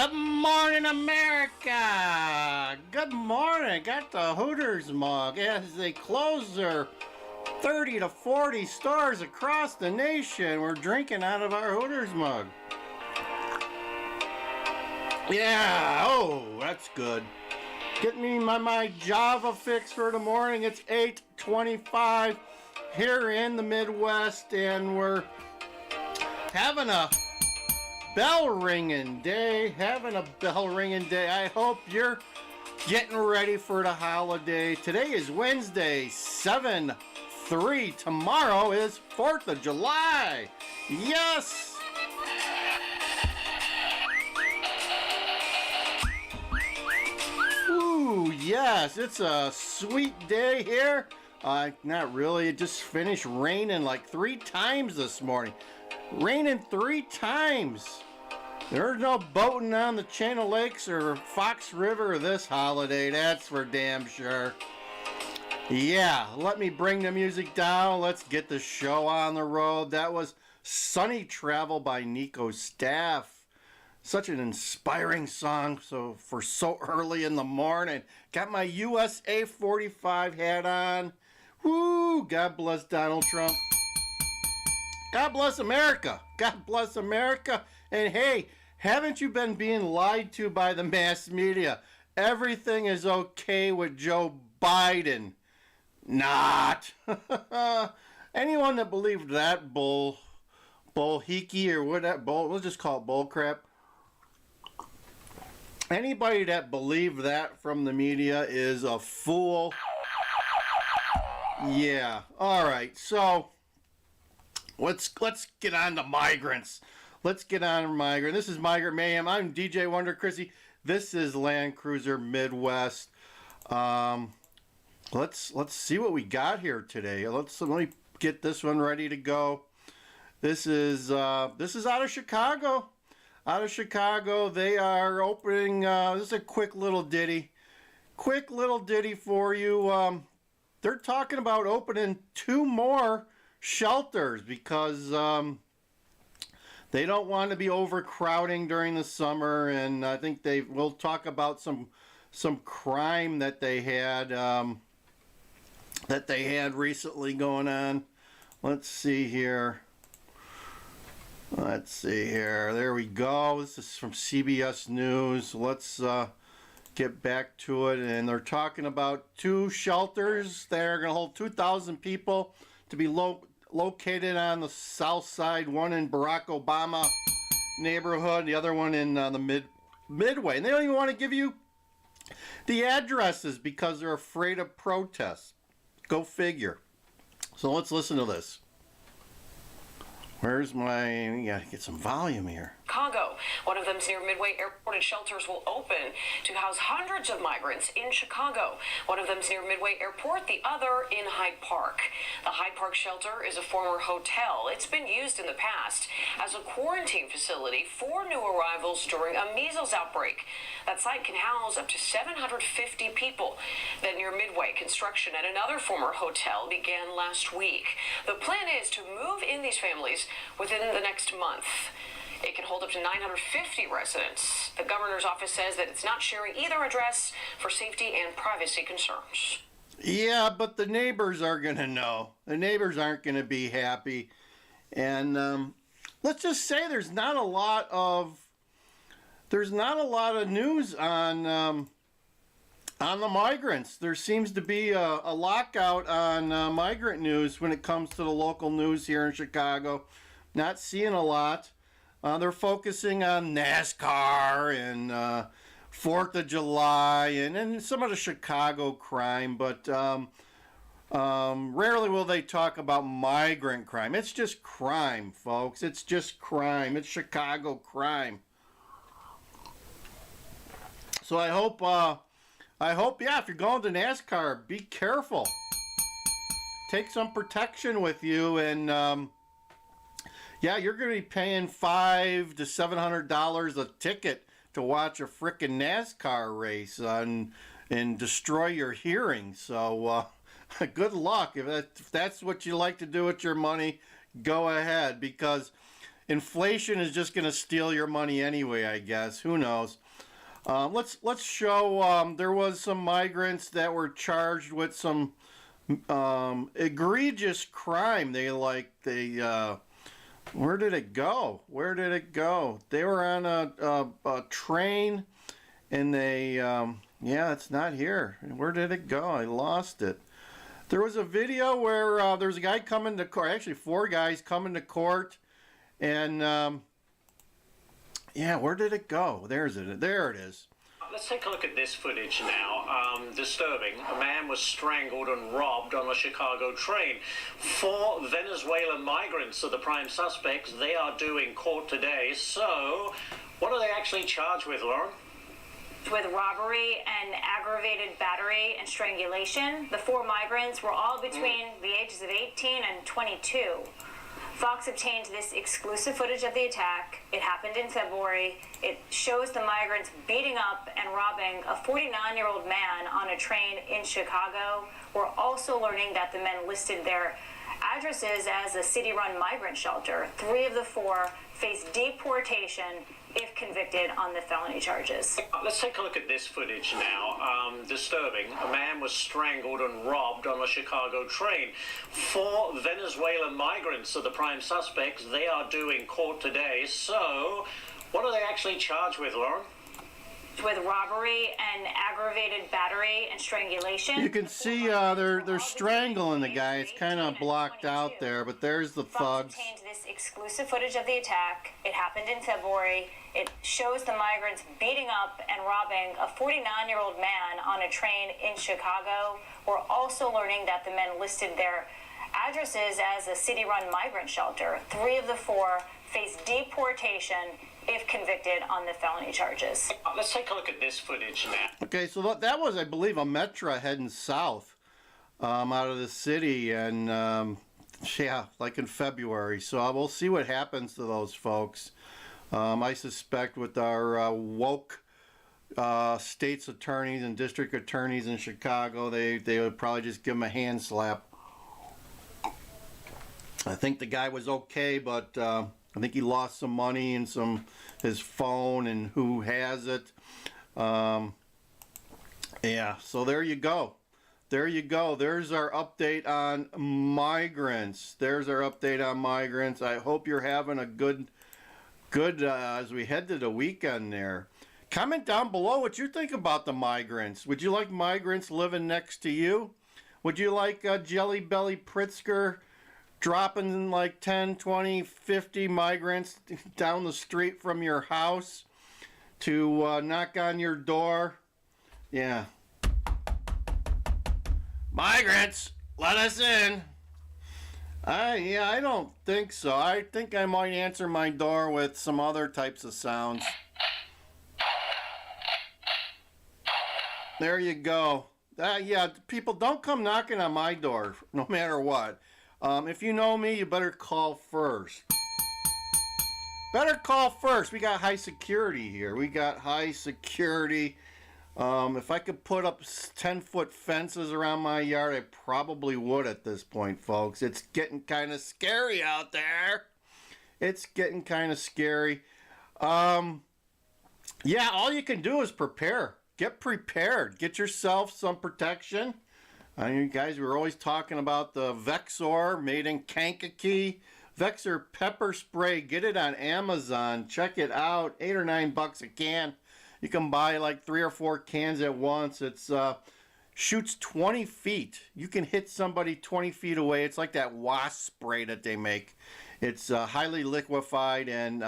Good morning, America! Good morning. Got the Hooters mug as they close their 30 to 40 stores across the nation. We're drinking out of our Hooters mug. Yeah, oh, that's good. Get me my Java fix for the morning. It's 8:25 here in the Midwest, and we're having a bell ringing day. I hope you're getting ready for the holiday. Today is Wednesday, 7/3. Tomorrow is 4th of July. Yes! Ooh, yes, it's a sweet day here. Not really, it just finished raining like 3 times this morning. Raining 3 times. There's no boating on the Channel Lakes or Fox River this holiday, that's for damn sure. Yeah, let me bring the music down. Let's get the show on the road. That was Sunny Travel by Nico Staff. Such an inspiring song for so early in the morning. Got my USA 45 hat on. Woo! God bless Donald Trump. God bless America. God bless America. And hey, haven't you been being lied to by the mass media? Everything is okay with Joe Biden. Not. Anyone that believed that bullheaky or what that bull, we'll just call it bull crap. Anybody that believed that from the media is a fool. Yeah. All right. So let's get on to migrants. Let's get on to migrant. This is Migrant Mayhem. I'm DJ Wonder Chrissy. This is Land Cruiser Midwest. Let's see what we got here today. Let me get this one ready to go. This is out of Chicago. Out of Chicago, they are opening. This is a quick little ditty for you. They're talking about opening 2 more shelters because they don't want to be overcrowding during the summer, and I think we'll talk about some crime that they had recently going on. Let's see here. There we go. This is from CBS News. Let's get back to it. And they're talking about 2 shelters. They're going to hold 2,000 people to be located on the south side. One in Barack Obama neighborhood, the other one in the Midway. And they don't even want to give you the addresses because they're afraid of protests. Go figure. So let's listen to this. We gotta get some volume here. Chicago. One of them's near Midway Airport, and shelters will open to house hundreds of migrants in Chicago. One of them's near Midway Airport, the other in Hyde Park. The Hyde Park shelter is a former hotel. It's been used in the past as a quarantine facility for new arrivals during a measles outbreak. That site can house up to 750 people. Then near Midway, construction at another former hotel began last week. The plan is to move in these families within the next month. It can hold up to 950 residents. The governor's office says that it's not sharing either address for safety and privacy concerns. Yeah, but the neighbors are going to know. The neighbors aren't going to be happy. And let's just say there's not a lot of news on the migrants. There seems to be a lockout on migrant news when it comes to the local news here in Chicago. Not seeing a lot. They're focusing on NASCAR and 4th of July and some of the Chicago crime, but rarely will they talk about migrant crime. It's just crime, folks. It's just crime. It's Chicago crime. So I hope, yeah, if you're going to NASCAR, be careful. Take some protection with you, and yeah, you're going to be paying $500 to $700 a ticket to watch a frickin' NASCAR race and destroy your hearing. So good luck. If that's what you like to do with your money, go ahead, because inflation is just going to steal your money anyway, I guess. Who knows? Let's show there was some migrants that were charged with some egregious crime. Where did it go? Where did it go? They were on a train, and yeah, it's not here. Where did it go? I lost it. There was a video where there's a guy coming to court, actually 4 guys coming to court, and yeah, where did it go? There it is. Let's take a look at this footage now. Disturbing. A man was strangled and robbed on a Chicago train. 4 Venezuelan migrants are the prime suspects. They are due in court today. So, what are they actually charged with, Lauren? With robbery and aggravated battery and strangulation. The 4 migrants were all between the ages of 18 and 22. Fox obtained this exclusive footage of the attack. It happened in February. It shows the migrants beating up and robbing a 49-year-old man on a train in Chicago. We're also learning that the men listed their addresses as a city-run migrant shelter. 3 of the 4 face deportation if convicted on the felony charges. Let's take a look at this footage now. Disturbing. A man was strangled and robbed on a Chicago train. 4 Venezuelan migrants are the prime suspects. They are due in court today. So, what are they actually charged with, Lauren? With robbery and aggravated battery and strangulation. You can see they're strangling the guy. It's kind of blocked out there, but there's the thugs. Fox obtained this exclusive footage of the attack. It happened in February. It shows the migrants beating up and robbing a 49-year-old man on a train in Chicago. We're also learning that the men listed their addresses as a city-run migrant shelter. 3 of the 4 face deportation if convicted on the felony charges. Let's take a look at this footage now. Okay, so that was, I believe, a Metro heading south out of the city, and yeah, like in February. So we'll see what happens to those folks. I suspect with our woke state's attorneys and district attorneys in Chicago, they would probably just give them a hand slap. I think the guy was okay, but I think he lost some money and his phone and who has it. Yeah, so there you go. There you go. There's our update on migrants. There's our update on migrants. I hope you're having a good as we head to the weekend there. Comment down below what you think about the migrants. Would you like migrants living next to you? Would you like Jelly Belly Pritzker dropping like 10, 20, 50 migrants down the street from your house to knock on your door? Yeah. Migrants, let us in. Yeah, I don't think so. I think I might answer my door with some other types of sounds. There you go. Yeah, people, don't come knocking on my door, no matter what. If you know me, you better call first. Better call first. We got high security here. We got high security. If I could put up 10-foot fences around my yard, I probably would at this point, folks. It's getting kind of scary out there. It's getting kind of scary. Yeah, all you can do is prepare. Get prepared. Get yourself some protection. You guys, we're always talking about the Vexor made in Kankakee. Vexor pepper spray. Get it on Amazon. Check it out. $8 or $9 a can. You can buy like 3 or 4 cans at once. It's shoots 20 feet. You can hit somebody 20 feet away. It's like that wasp spray that they make. It's highly liquefied, and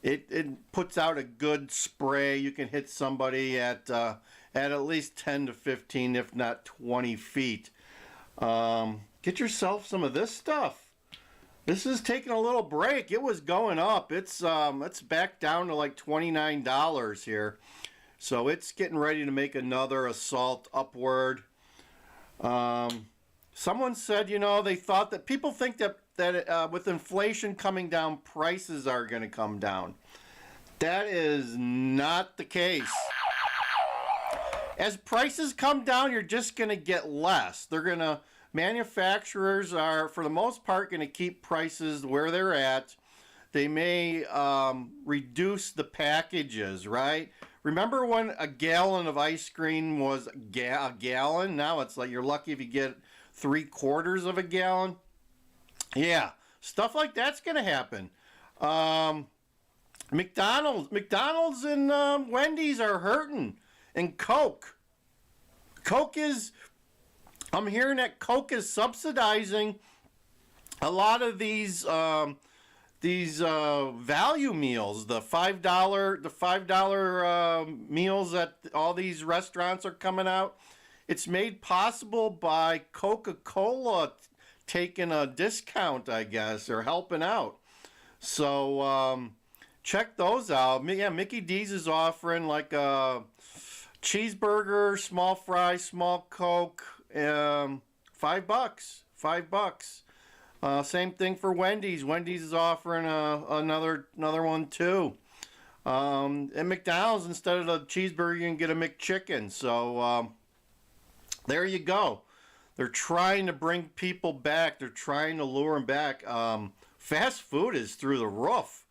it puts out a good spray. You can hit somebody at least 10 to 15, if not 20 feet. Get yourself some of this stuff. This is taking a little break. It was going up. It's back down to like $29 here. So it's getting ready to make another assault upward. Someone said, you know, they thought that people think that with inflation coming down, prices are going to come down. That is not the case. As prices come down, you're just going to get less. Manufacturers are, for the most part, going to keep prices where they're at. They may reduce the packages, right? Remember when a gallon of ice cream was a gallon? Now it's like you're lucky if you get 3/4 of a gallon. Yeah, stuff like that's going to happen. McDonald's and Wendy's are hurting. And Coke is, I'm hearing that Coke is subsidizing a lot of these value meals, the $5 meals that all these restaurants are coming out. It's made possible by Coca-Cola taking a discount, I guess, or helping out. So check those out. Yeah, Mickey D's is offering like a cheeseburger, small fries, small Coke, $5. $5. Same thing for Wendy's. Wendy's is offering another one too. And McDonald's, instead of the cheeseburger, you can get a McChicken. So there you go. They're trying to bring people back. They're trying to lure them back. Fast food is through the roof.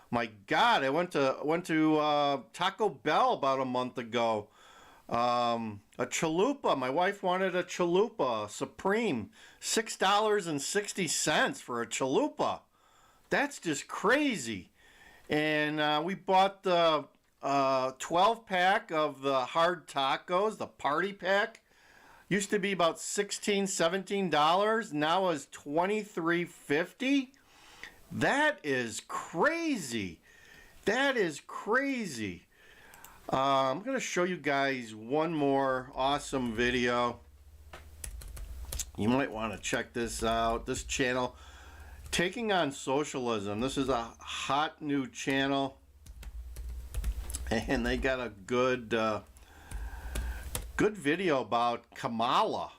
My God, I went to Taco Bell about a month ago. A chalupa. My wife wanted a chalupa Supreme, $6.60 for a chalupa. That's just crazy. And we bought the 12-pack of the hard tacos, the party pack. Used to be about $16, $17. Now is $23.50. That is crazy. That is crazy. I'm going to show you guys one more awesome video. You might want to check this out. This channel, Taking on Socialism. This is a hot new channel. And they got a good video about Kamala.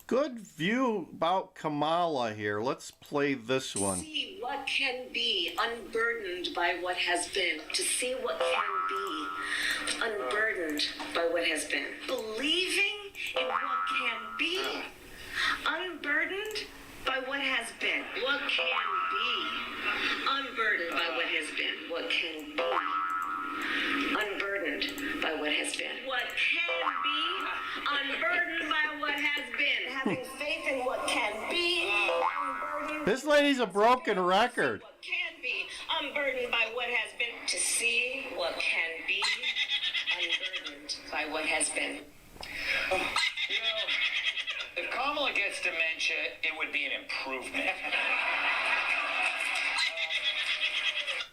Good view about Kamala here. Let's play this one. See what can be unburdened by what has been. To see what can be unburdened by what has been. Believing in what can be unburdened by what has been. What can be unburdened by what has been. What can be unburdened by what has been. What can be unburdened by what has been. Having faith in what can be unburdened. This lady's a broken record. What can be unburdened by what has been. To see what can be unburdened by what has been. You know, if Kamala gets dementia, it would be an improvement.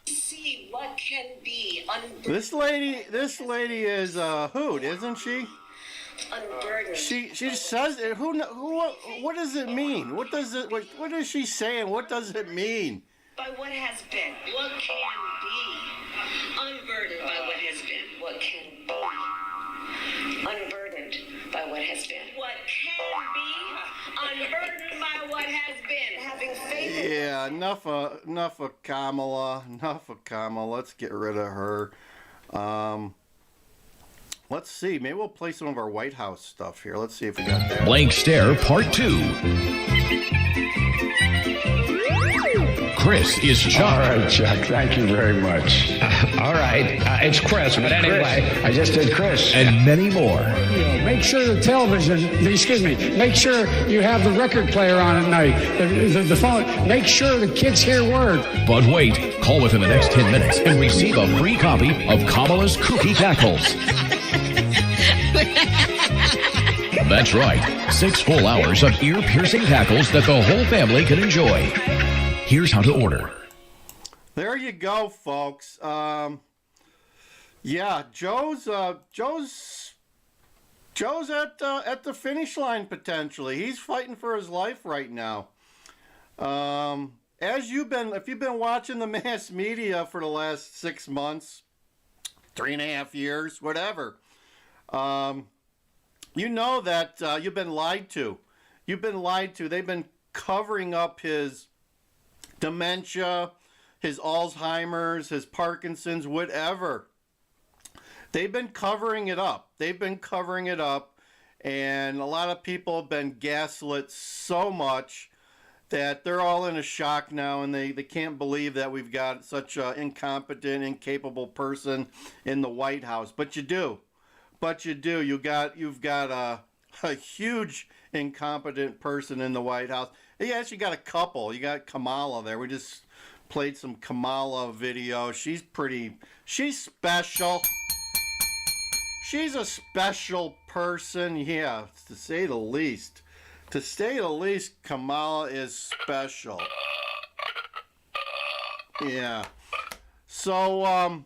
See what can be unburdened. This lady is a hoot, isn't she? Unburdened. She says it. What does it mean? What is she saying? What does it mean? By what has been. What can be unburdened by what has been. What can be unburdened by what has been. What can be unburdened by what has been. Having faith. Yeah, enough of Kamala. Enough of Kamala. Let's get rid of her. Let's see. Maybe we'll play some of our White House stuff here. Let's see if we got that. Blank Stare Part 2. Chris is Chuck. All right, Chuck. Thank you very much. All right. It's Chris, but anyway. I just did Chris. And many more. Make sure the television, make sure you have the record player on at night, the phone. Make sure the kids hear word. But wait, call within the next 10 minutes and receive a free copy of Kamala's Kooky Cackles. That's right, 6 full hours of ear-piercing cackles that the whole family can enjoy. Here's how to order. There you go, folks. Yeah, Joe's at the finish line potentially. He's fighting for his life right now. If you've been watching the mass media for the last 6 months, 3.5 years, whatever, you know that you've been lied to. You've been lied to. They've been covering up his dementia, his Alzheimer's, his Parkinson's, whatever. They've been covering it up. And a lot of people have been gaslit so much that they're all in a shock now, and they can't believe that we've got such an incompetent, incapable person in the White House. But you do. You've got a huge incompetent person in the White House. Yes, you got a couple. You got Kamala there. We just played some Kamala video. She's special. She's a special person, yeah, to say the least. To say the least, Kamala is special. Yeah. So,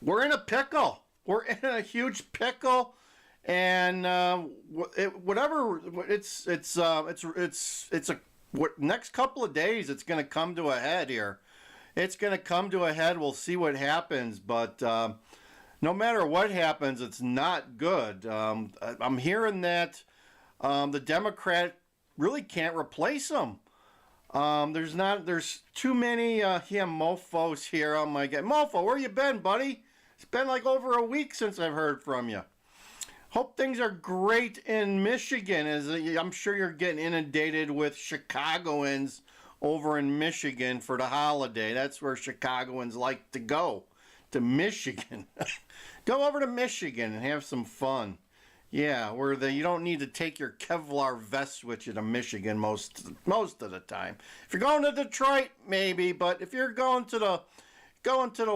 we're in a pickle. We're in a huge pickle, and next couple of days, it's going to come to a head here. It's going to come to a head. We'll see what happens, but no matter what happens, it's not good. I'm hearing that the Democrat really can't replace him. There's too many mofos here. Oh my God, Mofo, where you been, buddy? It's been like over a week since I've heard from you. Hope things are great in Michigan. I'm sure you're getting inundated with Chicagoans over in Michigan for the holiday. That's where Chicagoans like to go, to Michigan. Go over to Michigan and have some fun. Yeah, you don't need to take your Kevlar vest with you to Michigan most of the time. If you're going to Detroit, maybe, but if you're going to the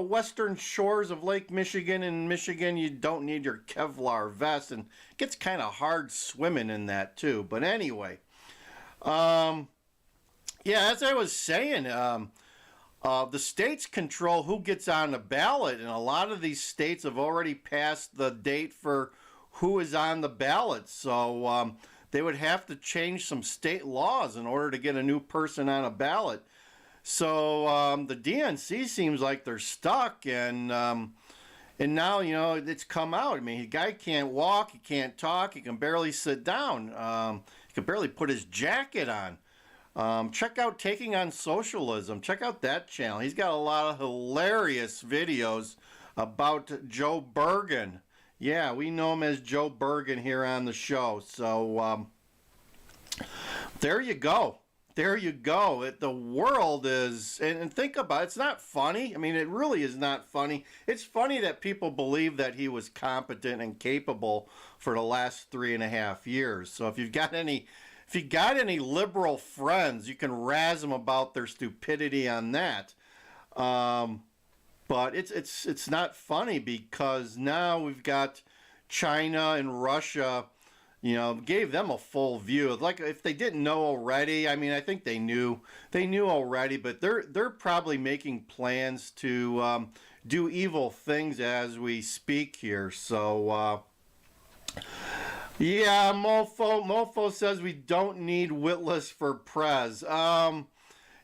western shores of Lake Michigan in Michigan, you don't need your Kevlar vest, and it gets kind of hard swimming in that too. But anyway, yeah, as I was saying, the states control who gets on the ballot, and a lot of these states have already passed the date for who is on the ballot. So they would have to change some state laws in order to get a new person on a ballot. So the DNC seems like they're stuck, and now, it's come out. I mean, the guy can't walk, he can't talk, he can barely sit down. He can barely put his jacket on. Check out Taking on Socialism. Check out that channel. He's got a lot of hilarious videos about Joe Bergen. Yeah, we know him as Joe Bergen here on the show. So there you go. There you go. The world is, and think about it, it's not funny. I mean, it really is not funny. It's funny that people believe that he was competent and capable for the last 3.5 years. So if you've got any liberal friends, you can razz them about their stupidity on that. But it's not funny, because now we've got China and Russia, gave them a full view. Like, if they didn't know already, I mean, I think they knew already, but they're probably making plans to do evil things as we speak here. So yeah, Mofo says we don't need Witless for Prez.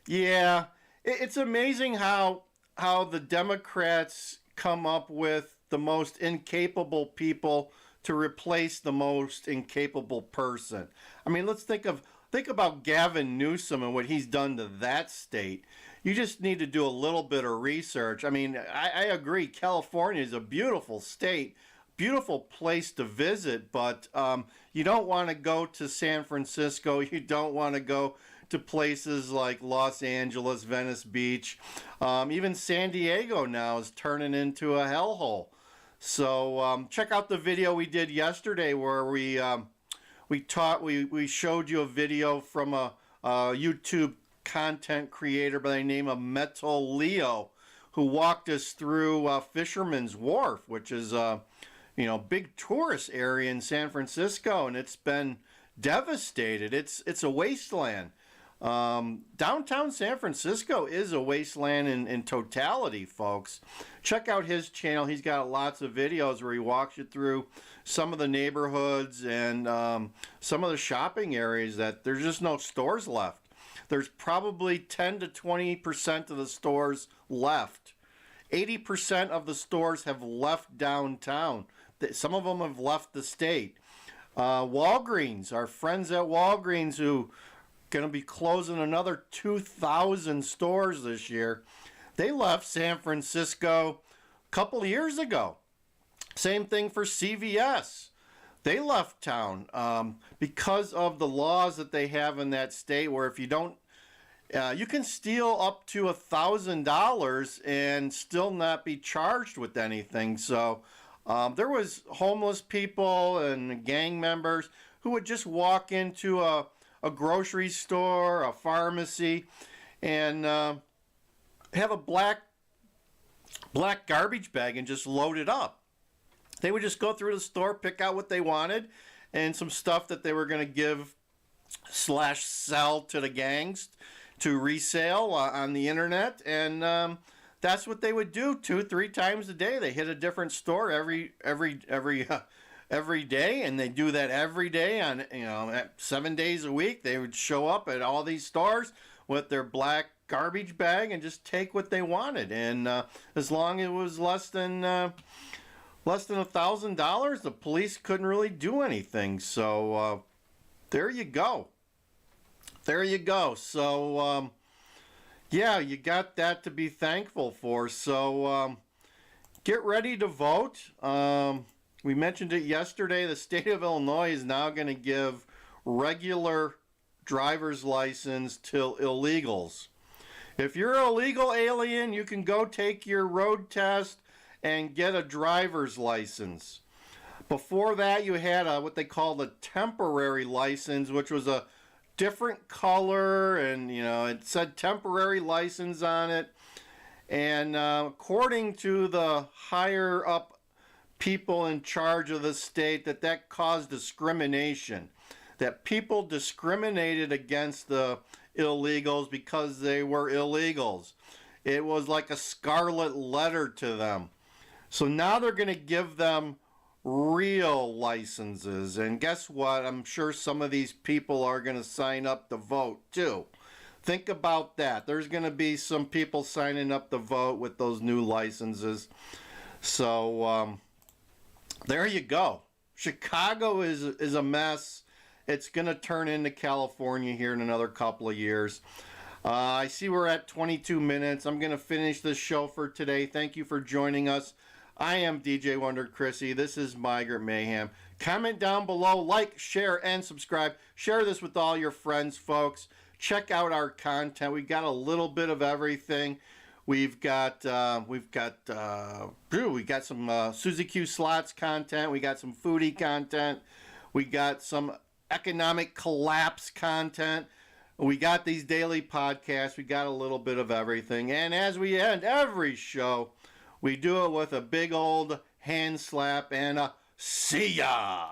Yeah, it's amazing how the Democrats come up with the most incapable people to replace the most incapable person. I mean, let's think about Gavin Newsom and what he's done to that state. You just need to do a little bit of research. I mean, I agree, California is a beautiful state, beautiful place to visit, but you don't want to go to San Francisco. You don't want to go to places like Los Angeles, Venice Beach. Even San Diego now is turning into a hellhole. So check out the video we did yesterday where we showed you a video from a YouTube content creator by the name of Metal Leo, who walked us through Fisherman's Wharf, which is a big tourist area in San Francisco, and it's been devastated. It's a wasteland. Downtown San Francisco is a wasteland in totality, folks. Check out his channel. He's got lots of videos where he walks you through some of the neighborhoods and some of the shopping areas that there's just no stores left. There's probably 10 to 20% of the stores left. 80% of the stores have left downtown. Some of them have left the state. Walgreens, our friends at Walgreens, who going to be closing another 2,000 stores this year. They left San Francisco a couple of years ago. Same thing for CVS. they left town because of the laws that they have in that state, where if you don't, you can steal up to $1,000 and still not be charged with anything. So there was homeless people and gang members who would just walk into a grocery store, a pharmacy, and have a black garbage bag and just load it up. They would just go through the store, pick out what they wanted, and some stuff that they were going to give / sell to the gangs to resale on the internet, and that's what they would do 2-3 times a day. They hit a different store every day, and they do that every day on 7 days a week. They would show up at all these stores with their black garbage bag and just take what they wanted, and as long as it was less than $1,000, the police couldn't really do anything. So there you go. So yeah, you got that to be thankful for. So get ready to vote. We mentioned it yesterday. The state of Illinois is now going to give regular driver's license to illegals. If you're an illegal alien, you can go take your road test and get a driver's license. Before that, you had what they call the temporary license, which was a different color, and it said temporary license on it. And according to the higher up people in charge of the state, that caused discrimination, that people discriminated against the illegals because they were illegals. It was like a scarlet letter to them. So now they're going to give them real licenses. And guess what? I'm sure some of these people are going to sign up to vote too. Think about that. There's going to be some people signing up to vote with those new licenses. So there you go. Chicago is a mess. It's going to turn into California here in another couple of years. I see we're at 22 minutes. I'm going to finish this show for today. Thank you for joining us. I am DJ Wonder Chrissy. This is Migrant Mayhem. Comment down below, like, share, and subscribe. Share this with all your friends, folks. Check out our content. We've got a little bit of everything. We've got some Suzy Q Slots content. We got some foodie content. We got some economic collapse content. We got these daily podcasts. We got a little bit of everything. And as we end every show, we do it with a big old hand slap and a see ya.